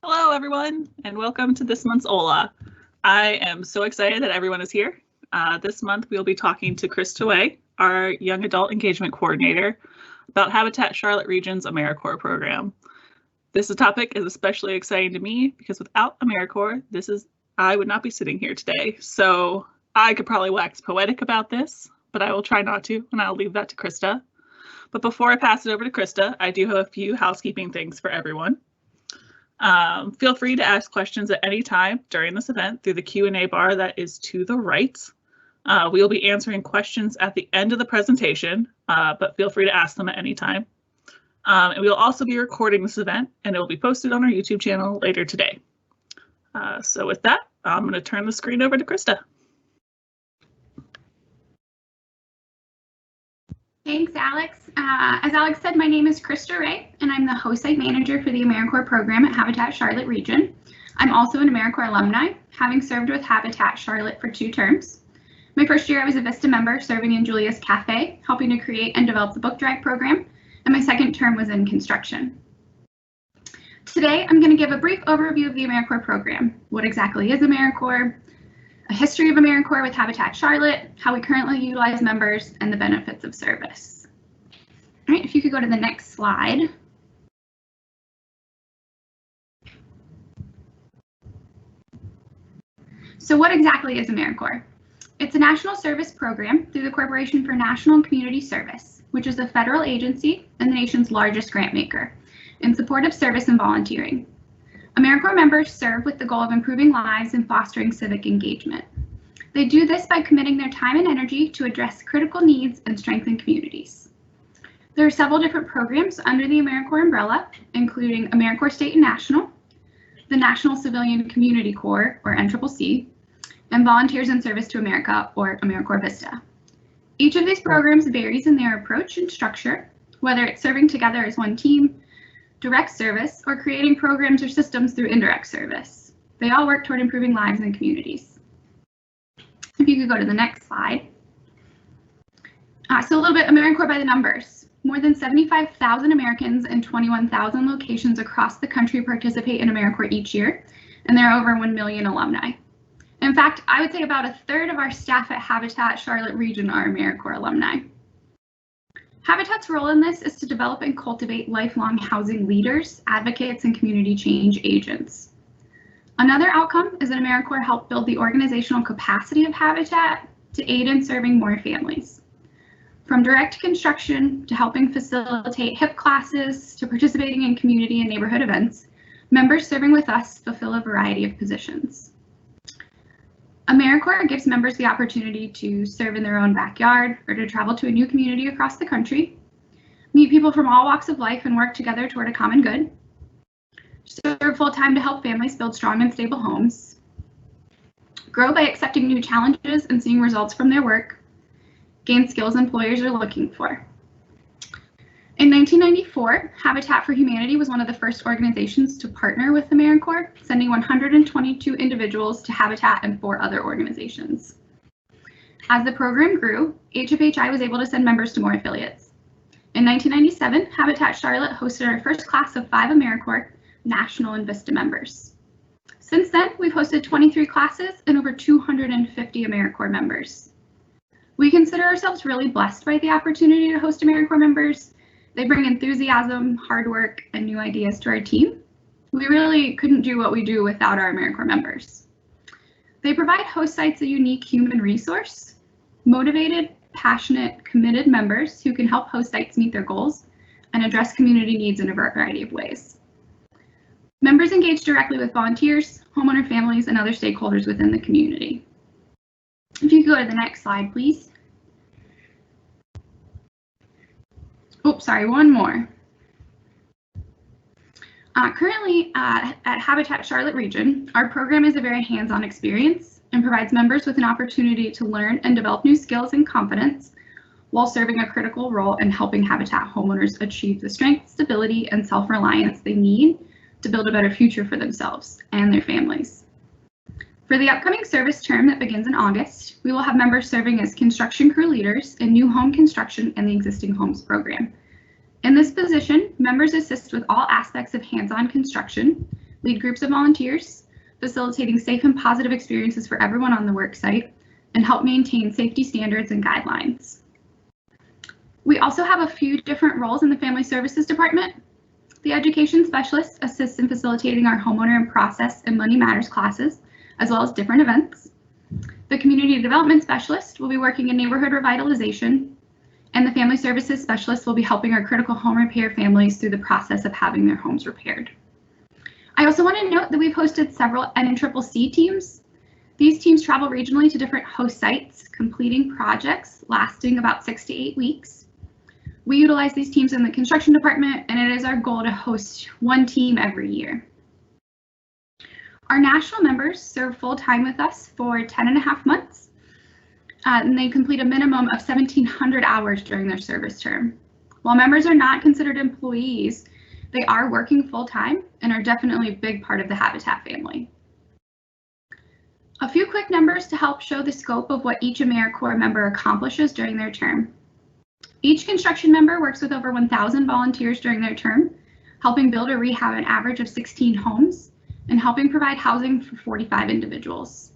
Hello, everyone, and welcome to this month's OLA. I am so excited that everyone is here. This month, we'll be talking to Crista, our Young Adult Engagement Coordinator, about Habitat Charlotte Region's AmeriCorps program. This topic is especially exciting to me because without AmeriCorps, I would not be sitting here today. So I could probably wax poetic about this, but I will try not to, and I'll leave that to Crista. But before I pass it over to Crista, I do have a few housekeeping things for everyone. Feel free to ask questions at any time during this event through the Q&A bar that is to the right. We will be answering questions at the end of the presentation, but feel free to ask them at any time. And we will also be recording this event, and it will be posted on our YouTube channel later today. So with that, I'm going to turn the screen over to Crista. Thanks, Alex. As Alex said, my name is Crista Ray, and I'm the host site manager for the AmeriCorps program at Habitat Charlotte Region. I'm also an AmeriCorps alumni, having served with Habitat Charlotte for 2 terms. My first year, I was a VISTA member serving in Julia's Cafe, helping to create and develop the book drive program, and my second term was in construction. Today, I'm going to give a brief overview of the AmeriCorps program. What exactly is AmeriCorps? A history of AmeriCorps with Habitat Charlotte, how we currently utilize members, and the benefits of service. All right, if you could go to the next slide. So what exactly is AmeriCorps? It's a national service program through the Corporation for National and Community Service, which is a federal agency and the nation's largest grant maker in support of service and volunteering. AmeriCorps members serve with the goal of improving lives and fostering civic engagement. They do this by committing their time and energy to address critical needs and strengthen communities. There are several different programs under the AmeriCorps umbrella, including AmeriCorps State and National, the National Civilian Community Corps, or NCCC, and Volunteers in Service to America, or AmeriCorps Vista. Each of these programs varies in their approach and structure, whether it's serving together as one team, direct service, or creating programs or systems through indirect service. They all work toward improving lives and communities. If you could go to the next slide. So a little bit AmeriCorps by the numbers. More than 75,000 Americans in 21,000 locations across the country participate in AmeriCorps each year, and there are over 1 million alumni. In fact, I would say about 1/3 of our staff at Habitat Charlotte Region are AmeriCorps alumni. Habitat's role in this is to develop and cultivate lifelong housing leaders, advocates, and community change agents. Another outcome is that AmeriCorps helped build the organizational capacity of Habitat to aid in serving more families. From direct construction to helping facilitate HIP classes to participating in community and neighborhood events, members serving with us fulfill a variety of positions. AmeriCorps gives members the opportunity to serve in their own backyard or to travel to a new community across the country, meet people from all walks of life and work together toward a common good, serve full-time to help families build strong and stable homes, grow by accepting new challenges and seeing results from their work, gain skills employers are looking for. In 1994, Habitat for Humanity was one of the first organizations to partner with AmeriCorps, sending 122 individuals to Habitat and 4 other organizations. As the program grew, HFHI was able to send members to more affiliates. In 1997, Habitat Charlotte hosted our first class of 5 AmeriCorps National and Vista members. Since then, we've hosted 23 classes and over 250 AmeriCorps members. We consider ourselves really blessed by the opportunity to host AmeriCorps members. They bring enthusiasm, hard work, and new ideas to our team. We really couldn't do what we do without our AmeriCorps members. They provide host sites a unique human resource, motivated, passionate, committed members who can help host sites meet their goals and address community needs in a variety of ways. Members engage directly with volunteers, homeowner families, and other stakeholders within the community. If you could go to the next slide, please. Oops, sorry, one more. Currently at Habitat Charlotte Region, our program is a very hands-on experience and provides members with an opportunity to learn and develop new skills and confidence while serving a critical role in helping Habitat homeowners achieve the strength, stability, and self-reliance they need to build a better future for themselves and their families. For the upcoming service term that begins in August, we will have members serving as construction crew leaders in new home construction and the existing homes program. In this position, members assist with all aspects of hands-on construction, lead groups of volunteers, facilitating safe and positive experiences for everyone on the work site, and help maintain safety standards and guidelines. We also have a few different roles in the Family Services Department. The Education Specialist assists in facilitating our homeowner and process and money matters classes, as well as different events. The Community Development Specialist will be working in neighborhood revitalization, and the Family Services Specialist will be helping our critical home repair families through the process of having their homes repaired. I also want to note that we've hosted several NCCC teams. These teams travel regionally to different host sites, completing projects lasting about 6 to 8 weeks. We utilize these teams in the construction department, and it is our goal to host one team every year. Our national members serve full-time with us for 10.5 months, and they complete a minimum of 1,700 hours during their service term. While members are not considered employees, they are working full-time and are definitely a big part of the Habitat family. A few quick numbers to help show the scope of what each AmeriCorps member accomplishes during their term. Each construction member works with over 1,000 volunteers during their term, helping build or rehab an average of 16 homes and helping provide housing for 45 individuals.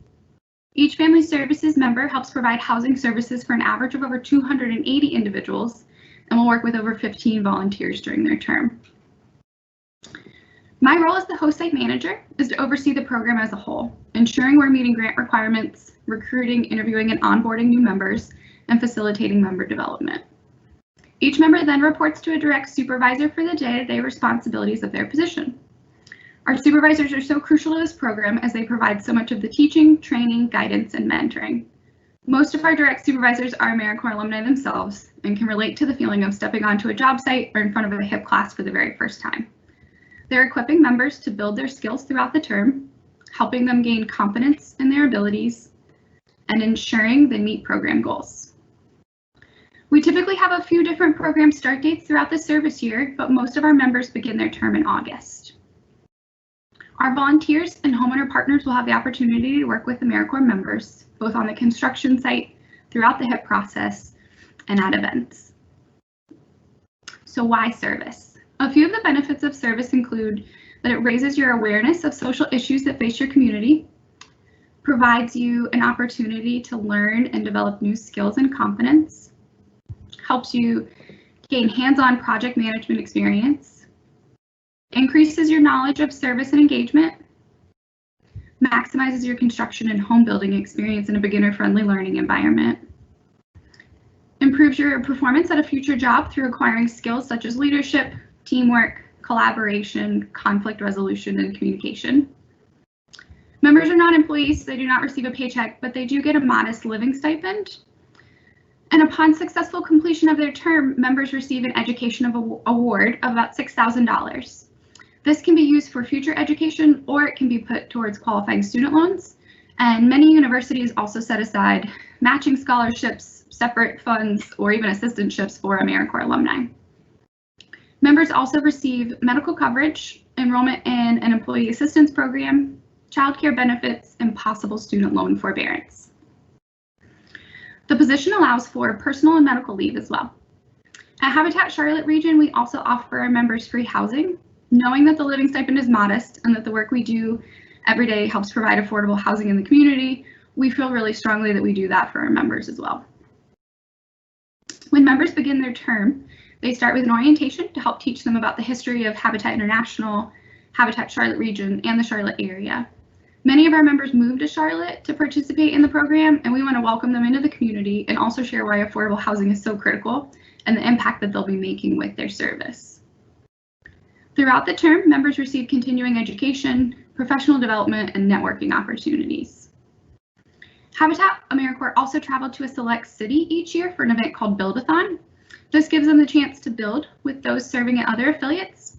Each Family Services member helps provide housing services for an average of over 280 individuals and will work with over 15 volunteers during their term. My role as the host site manager is to oversee the program as a whole, ensuring we're meeting grant requirements, recruiting, interviewing, and onboarding new members, and facilitating member development. Each member then reports to a direct supervisor for the day-to-day responsibilities of their position. Our supervisors are so crucial to this program as they provide so much of the teaching, training, guidance, and mentoring. Most of our direct supervisors are AmeriCorps alumni themselves and can relate to the feeling of stepping onto a job site or in front of a HIP class for the very first time. They're equipping members to build their skills throughout the term, helping them gain confidence in their abilities, and ensuring they meet program goals. We typically have a few different program start dates throughout the service year, but most of our members begin their term in August. Our volunteers and homeowner partners will have the opportunity to work with AmeriCorps members, both on the construction site, throughout the HIP process, and at events. So why service? A few of the benefits of service include that it raises your awareness of social issues that face your community, provides you an opportunity to learn and develop new skills and competence, helps you gain hands-on project management experience, increases your knowledge of service and engagement, maximizes your construction and home building experience in a beginner-friendly learning environment, improves your performance at a future job through acquiring skills such as leadership, teamwork, collaboration, conflict resolution, and communication. Members are not employees, so they do not receive a paycheck, but they do get a modest living stipend. And upon successful completion of their term, members receive an education award of about $6,000. This can be used for future education, or it can be put towards qualifying student loans. And many universities also set aside matching scholarships, separate funds, or even assistantships for AmeriCorps alumni. Members also receive medical coverage, enrollment in an employee assistance program, childcare benefits, and possible student loan forbearance. The position allows for personal and medical leave as well. At Habitat Charlotte region, we also offer our members free housing, knowing that the living stipend is modest and that the work we do every day helps provide affordable housing in the community. We feel really strongly that we do that for our members as well. When members begin their term, they start with an orientation to help teach them about the history of Habitat International, Habitat Charlotte region, and the Charlotte area. Many of our members move to Charlotte to participate in the program, and we want to welcome them into the community and also share why affordable housing is so critical and the impact that they'll be making with their service. Throughout the term, members receive continuing education, professional development, and networking opportunities. Habitat AmeriCorps also traveled to a select city each year for an event called Build-a-thon. This gives them the chance to build with those serving at other affiliates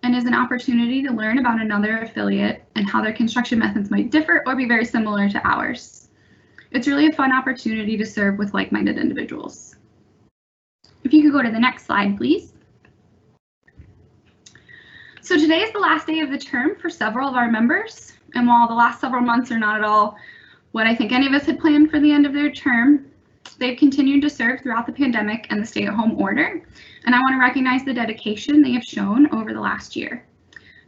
and is an opportunity to learn about another affiliate and how their construction methods might differ or be very similar to ours. It's really a fun opportunity to serve with like-minded individuals. If you could go to the next slide, please. So today is the last day of the term for several of our members, and while the last several months are not at all what I think any of us had planned for the end of their term, they've continued to serve throughout the pandemic and the stay-at-home order, and I want to recognize the dedication they have shown over the last year.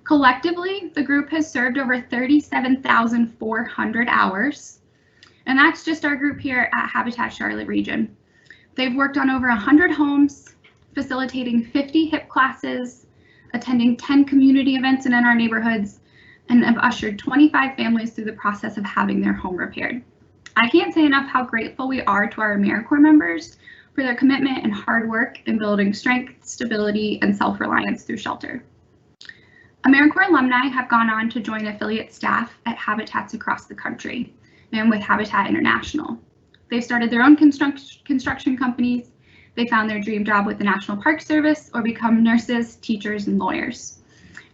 Collectively, the group has served over 37,400 hours, and that's just our group here at Habitat Charlotte Region. They've worked on over 100 homes, facilitating 50 HIP classes, attending 10 community events in our neighborhoods, and have ushered 25 families through the process of having their home repaired. I can't say enough how grateful we are to our AmeriCorps members for their commitment and hard work in building strength, stability, and self-reliance through shelter. AmeriCorps alumni have gone on to join affiliate staff at habitats across the country and with Habitat International. They've started their own construction companies, they found their dream job with the National Park Service, or become nurses, teachers, and lawyers.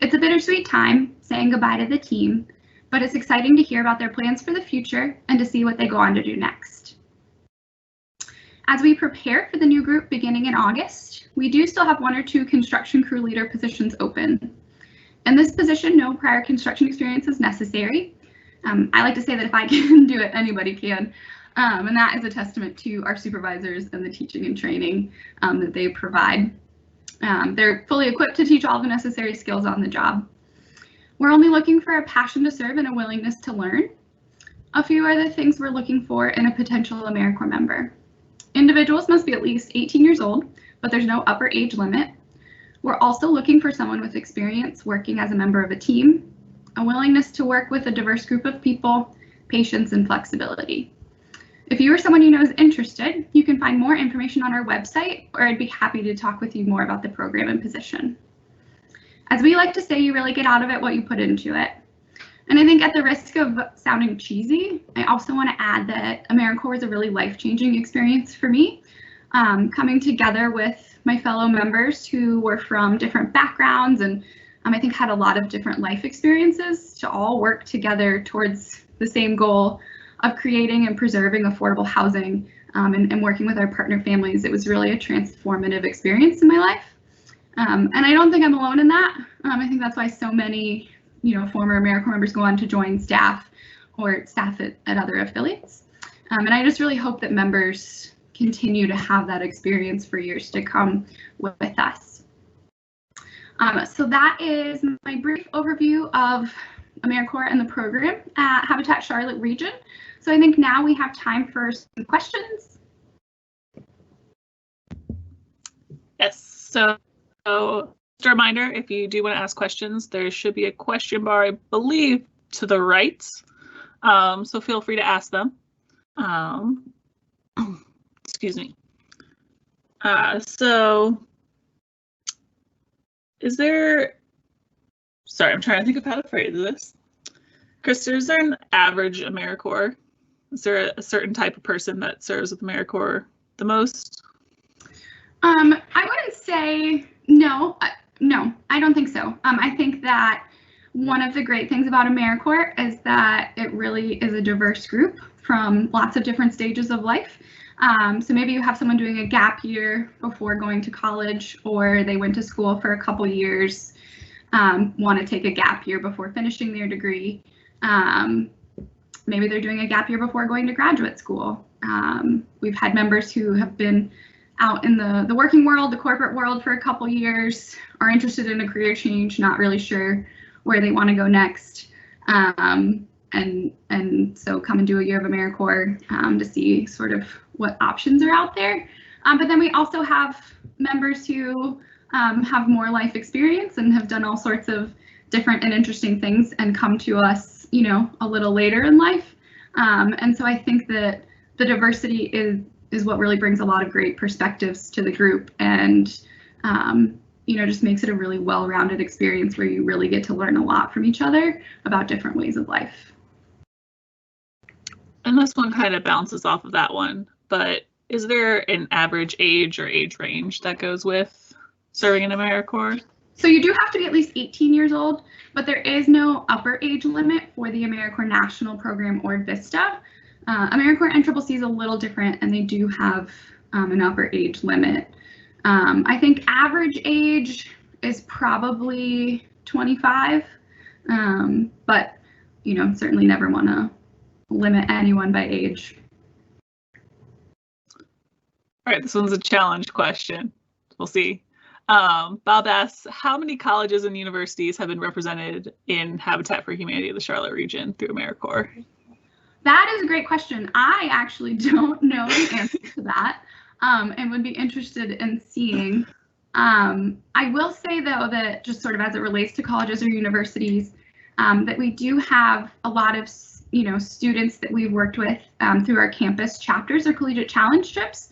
It's a bittersweet time saying goodbye to the team, but it's exciting to hear about their plans for the future and to see what they go on to do next. As we prepare for the new group beginning in August, we do still have 1 or 2 construction crew leader positions open. In this position, no prior construction experience is necessary. I like to say that if I can do it, anybody can. And that is a testament to our supervisors and the teaching and training that they provide. They're fully equipped to teach all the necessary skills on the job. We're only looking for a passion to serve and a willingness to learn. A few are the things we're looking for in a potential AmeriCorps member. Individuals must be at least 18 years old, but there's no upper age limit. We're also looking for someone with experience working as a member of a team, a willingness to work with a diverse group of people, patience, and flexibility. If you or someone you know is interested, you can find more information on our website, or I'd be happy to talk with you more about the program and position. As we like to say, you really get out of it what you put into it. And I think at the risk of sounding cheesy, I also want to add that AmeriCorps is a really life-changing experience for me. Coming together with my fellow members who were from different backgrounds and I think had a lot of different life experiences to all work together towards the same goal of creating and preserving affordable housing and working with our partner families. It was really a transformative experience in my life. And I don't think I'm alone in that. I think that's why so many, former AmeriCorps members go on to join staff or staff at other affiliates. And I just really hope that members continue to have that experience for years to come with us. So that is my brief overview of AmeriCorps and the program at Habitat Charlotte Region. So I think now we have time for some questions. Yes, so just a reminder, if you do want to ask questions, there should be a question bar, I believe, to the right. So feel free to ask them. Excuse me. So is there, sorry, I'm trying to think of how to phrase this. Crista, is there an average AmeriCorps? Is there a certain type of person that serves with AmeriCorps the most? I wouldn't say no. No, I don't think so. I think that one of the great things about AmeriCorps is that it really is a diverse group from lots of different stages of life. So maybe you have someone doing a gap year before going to college, or they went to school for a couple years, want to take a gap year before finishing their degree. Maybe they're doing a gap year before going to graduate school. We've had members who have been out in the working world, the corporate world for a couple years, are interested in a career change, not really sure where they want to go next. And so come and do a year of AmeriCorps to see sort of what options are out there. But then we also have members who have more life experience and have done all sorts of different and interesting things and come to us, a little later in life. And so I think that the diversity is what really brings a lot of great perspectives to the group, and just makes it a really well-rounded experience where you really get to learn a lot from each other about different ways of life. And this one kind of bounces off of that one, but is there an average age or age range that goes with serving in AmeriCorps? So you do have to be at least 18 years old, but there is no upper age limit for the AmeriCorps National Program or VISTA. AmeriCorps NCCC is a little different, and they do have an upper age limit. I think average age is probably 25, but certainly never want to limit anyone by age. All right, this one's a challenge question. We'll see. Bob asks, how many colleges and universities have been represented in Habitat for Humanity of the Charlotte region through AmeriCorps? That is a great question. I actually don't know the answer to that, and would be interested in seeing. I will say, though, that just sort of as it relates to colleges or universities, that we do have a lot of, students that we've worked with through our campus chapters or collegiate challenge trips.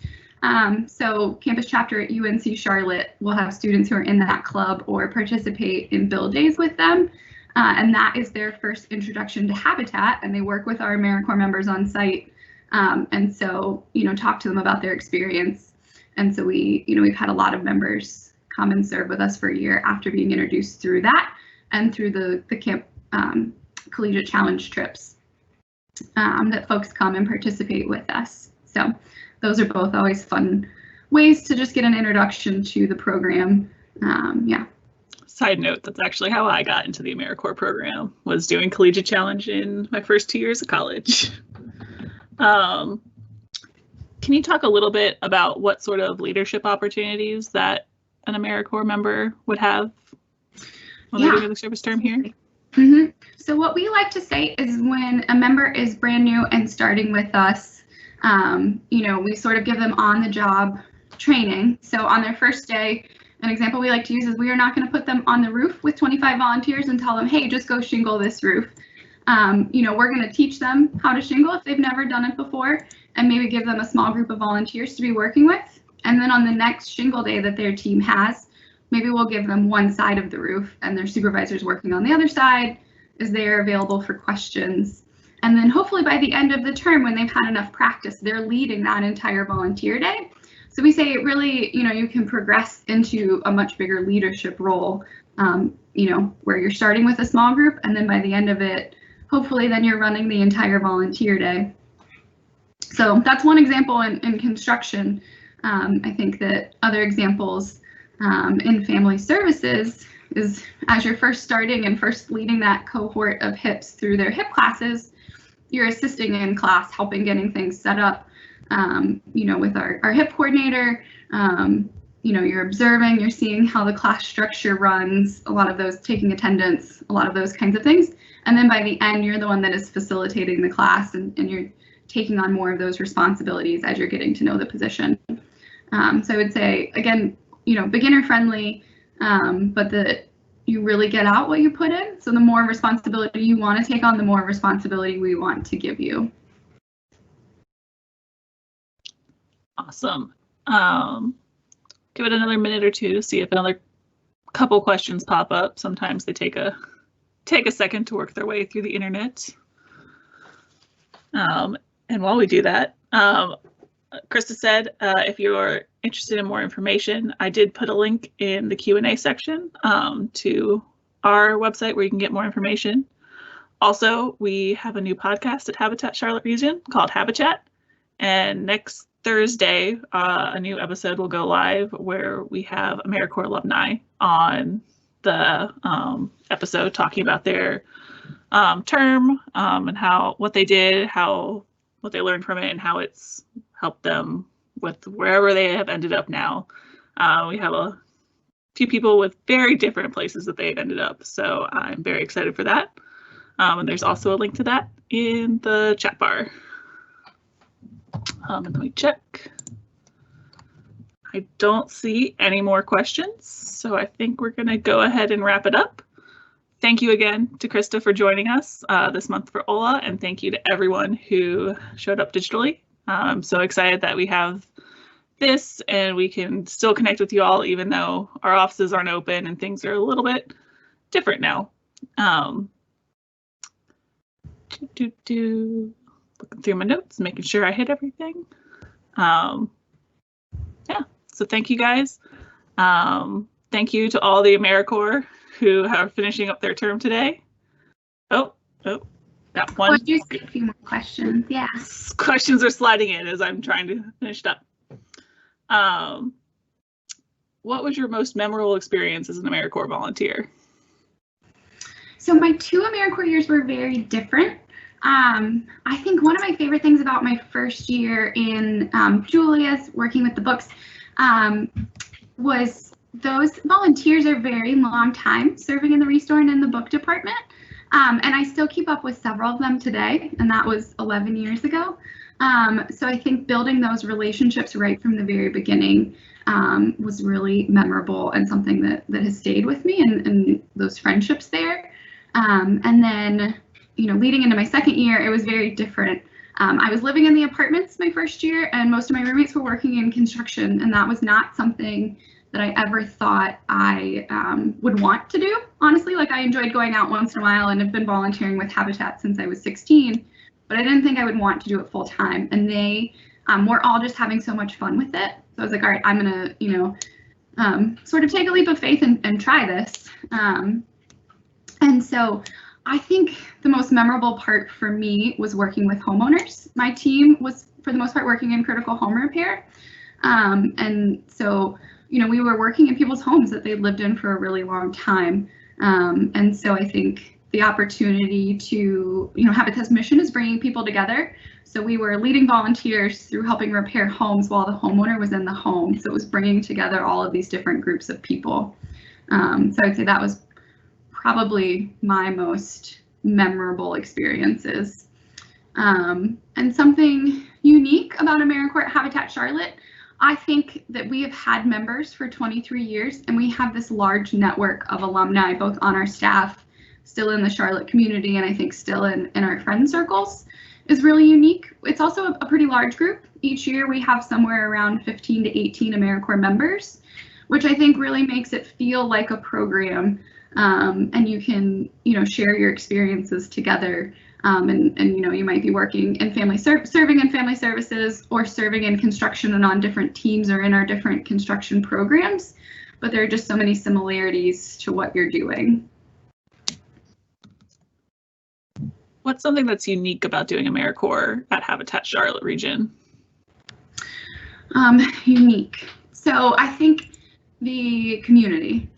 So campus chapter at UNC Charlotte will have students who are in that club or participate in build days with them. And that is their first introduction to Habitat, and they work with our AmeriCorps members on site. And so, talk to them about their experience. And so we've had a lot of members come and serve with us for a year after being introduced through that and through the camp collegiate challenge trips that folks come and participate with us. So those are both always fun ways to just get an introduction to the program. Yeah. Side note, that's actually how I got into the AmeriCorps program, was doing collegiate challenge in my first 2 years of college. Can you talk a little bit about what sort of leadership opportunities that an AmeriCorps member would have when they're doing the service term here? Mm-hmm. So what we like to say is when a member is brand new and starting with us, we sort of give them on-the-job training. So on their first day, an example we like to use is we are not going to put them on the roof with 25 volunteers and tell them, hey, just go shingle this roof. We're going to teach them how to shingle if they've never done it before, and maybe give them a small group of volunteers to be working with. And then on the next shingle day that their team has, maybe we'll give them one side of the roof and their supervisor's working on the other side as they're available for questions. And then hopefully by the end of the term, when they've had enough practice, they're leading that entire volunteer day. So we say it really, you can progress into a much bigger leadership role, where you're starting with a small group, and then by the end of it, hopefully then you're running the entire volunteer day. So that's one example in construction. I think that other examples in family services is as you're first starting and first leading that cohort of HIPs through their HIP classes, you're assisting in class, helping getting things set up. With our HIP coordinator, you're observing, you're seeing how the class structure runs, a lot of those taking attendance, a lot of those kinds of things. And then by the end, you're the one that is facilitating the class and you're taking on more of those responsibilities as you're getting to know the position. So I would say, again, beginner friendly, but that you really get out what you put in. So the more responsibility you want to take on, the more responsibility we want to give you. Awesome. Give it another minute or two to see if another couple questions pop up. Sometimes they take a second to work their way through the internet. And while we do that, Krista said, if you're interested in more information, I did put a link in the Q&A section to our website where you can get more information. Also, we have a new podcast at Habitat Charlotte Region called Habitat, and next Thursday, a new episode will go live where we have AmeriCorps alumni on the episode talking about their term and what they did, what they learned from it, and how it's helped them with wherever they have ended up now. We have a few people with very different places that they've ended up, so I'm very excited for that. And there's also a link to that in the chat bar. And let me check. I don't see any more questions, so I think we're going to go ahead and wrap it up. Thank you again to Krista for joining us this month for OLA, and thank you to everyone who showed up digitally. I'm so excited that we have this and we can still connect with you all, even though our offices aren't open and things are a little bit different now. Looking through my notes, making sure I hit everything. Yeah, so thank you guys. Thank you to all the AmeriCorps who are finishing up their term today. Oh, got one. Well, just a few more questions, yeah. Questions are sliding in as I'm trying to finish it up. What was your most memorable experience as an AmeriCorps volunteer? So my 2 AmeriCorps years were very different. I think one of my favorite things about my first year in Julia's working with the books was those volunteers are very long time serving in the Restore and in the book department. And I still keep up with several of them today, and that was 11 years ago. So I think building those relationships right from the very beginning was really memorable and something that has stayed with me, and those friendships there. And then, leading into my second year, it was very different. I was living in the apartments my first year, and most of my roommates were working in construction, and that was not something that I ever thought I would want to do. Honestly, like, I enjoyed going out once in a while and have been volunteering with Habitat since I was 16, but I didn't think I would want to do it full time. And they were all just having so much fun with it. So I was like, all right, I'm gonna, sort of take a leap of faith and try this. And so I think the most memorable part for me was working with homeowners. My team was, for the most part, working in critical home repair. And so, we were working in people's homes that they'd lived in for a really long time. And so I think the opportunity to, Habitat's mission is bringing people together. So we were leading volunteers through helping repair homes while the homeowner was in the home. So it was bringing together all of these different groups of people. So I'd say that was probably my most memorable experiences. And something unique about AmeriCorps at Habitat Charlotte, I think that we have had members for 23 years, and we have this large network of alumni, both on our staff, still in the Charlotte community, and I think still in our friend circles, is really unique. It's also a pretty large group. Each year we have somewhere around 15 to 18 AmeriCorps members, which I think really makes it feel like a program, and you can, share your experiences together. And you might be working in serving in family services, or serving in construction and on different teams or in our different construction programs, but there are just so many similarities to what you're doing. What's something that's unique about doing AmeriCorps at Habitat Charlotte region? Unique. So I think the community.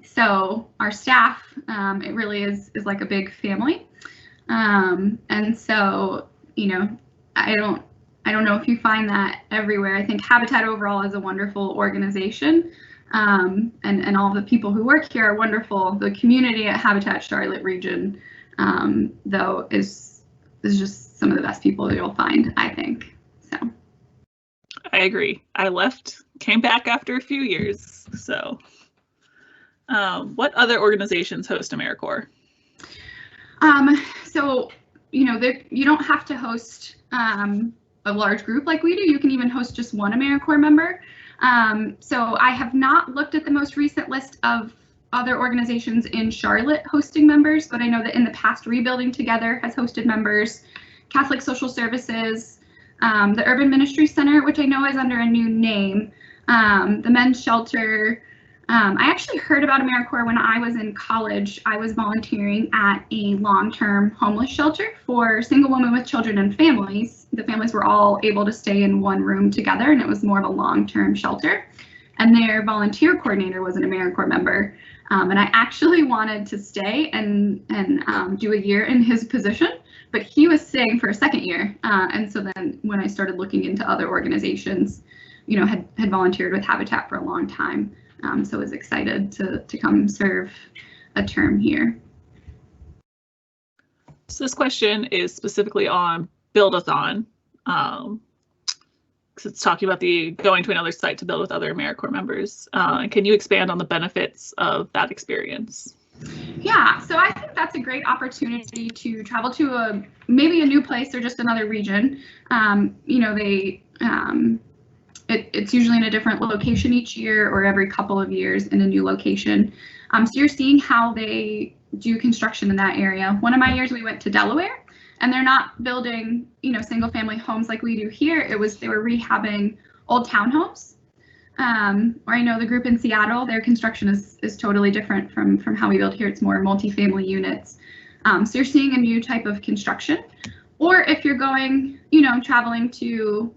So our staff, it really is like a big family. And so, I don't know if you find that everywhere. I think Habitat overall is a wonderful organization, and all the people who work here are wonderful. The community at Habitat Charlotte region, though, is just some of the best people that you'll find, I think. So. I agree. I left, came back after a few years. So, what other organizations host AmeriCorps? So, you don't have to host a large group like we do. You can even host just one AmeriCorps member. So I have not looked at the most recent list of other organizations in Charlotte hosting members, but I know that in the past, Rebuilding Together has hosted members, Catholic Social Services, the Urban Ministry Center, which I know is under a new name, the Men's Shelter. I actually heard about AmeriCorps when I was in college. I was volunteering at a long-term homeless shelter for single women with children and families. The families were all able to stay in one room together, and it was more of a long-term shelter. And their volunteer coordinator was an AmeriCorps member. And I actually wanted to stay and do a year in his position, but he was staying for a second year. And so then when I started looking into other organizations, had volunteered with Habitat for a long time. So I was excited to come serve a term here. So this question is specifically on Build-a-thon, because it's talking about the going to another site to build with other AmeriCorps members. Can you expand on the benefits of that experience? Yeah, so I think that's a great opportunity to travel to maybe a new place or just another region. It's usually in a different location each year or every couple of years in a new location. So you're seeing how they do construction in that area. One of my years we went to Delaware, and they're not building, single family homes like we do here. They were rehabbing old townhomes. Or I know the group in Seattle, their construction is totally different from how we build here. It's more multifamily units. So you're seeing a new type of construction. Or if you're going, traveling to,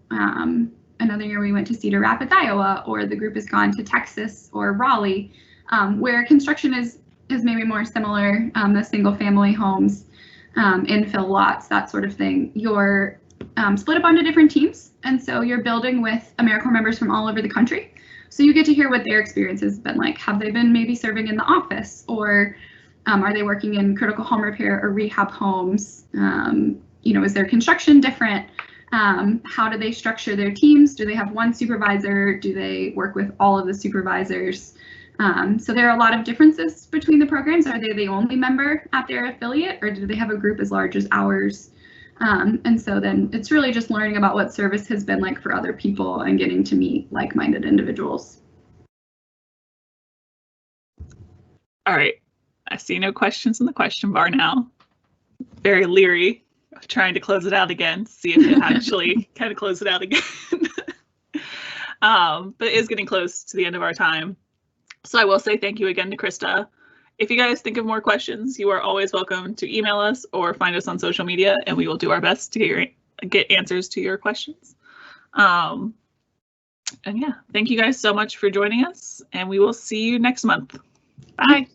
another year we went to Cedar Rapids, Iowa, or the group has gone to Texas or Raleigh, where construction is maybe more similar, the single family homes, infill lots, that sort of thing. You're split up onto different teams, and so you're building with AmeriCorps members from all over the country. So you get to hear what their experience has been like. Have they been maybe serving in the office, or are they working in critical home repair or rehab homes? Is their construction different? How do they structure their teams? Do they have one supervisor? Do they work with all of the supervisors? So there are a lot of differences between the programs. Are they the only member at their affiliate, or do they have a group as large as ours? And so then it's really just learning about what service has been like for other people and getting to meet like-minded individuals. All right, I see no questions in the question bar now. Very leery of trying to close it out again, see if it actually kind of close it out again. But it is getting close to the end of our time. So I will say thank you again to Crista. If you guys think of more questions, you are always welcome to email us or find us on social media, and we will do our best to get answers to your questions. And yeah, thank you guys so much for joining us, and we will see you next month. Bye.